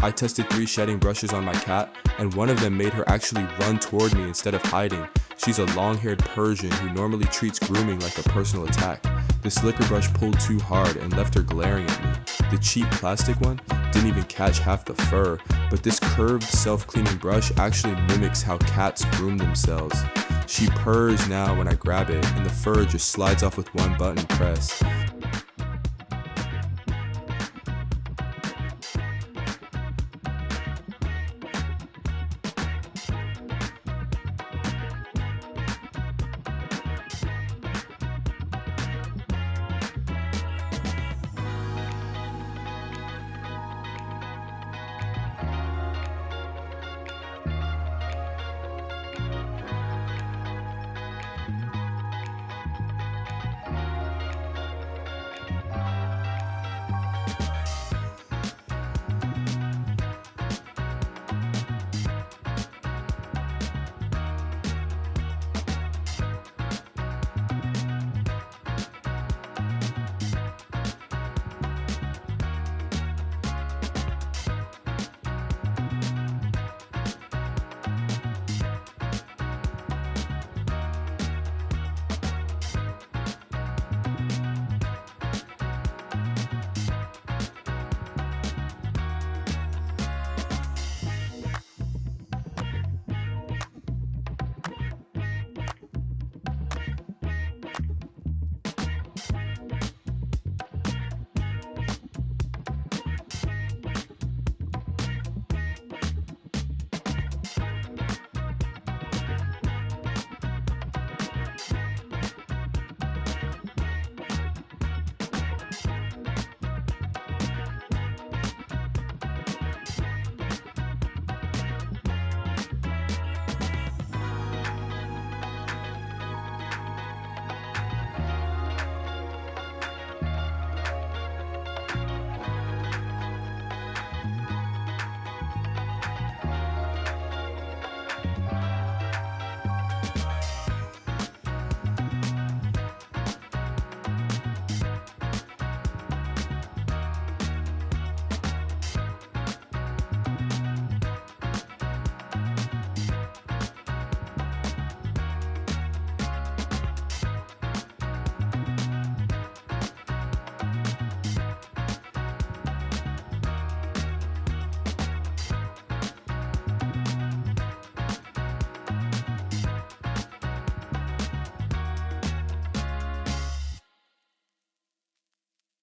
I tested 3 shedding brushes on my cat, and one of them made her actually run toward me instead of hiding. She's a long-haired Persian who normally treats grooming like a personal attack. The slicker brush pulled too hard and left her glaring at me. The cheap plastic one didn't even catch half the fur, but this curved self-cleaning brush actually mimics how cats groom themselves. She purrs now when I grab it, and the fur just slides off with one button press.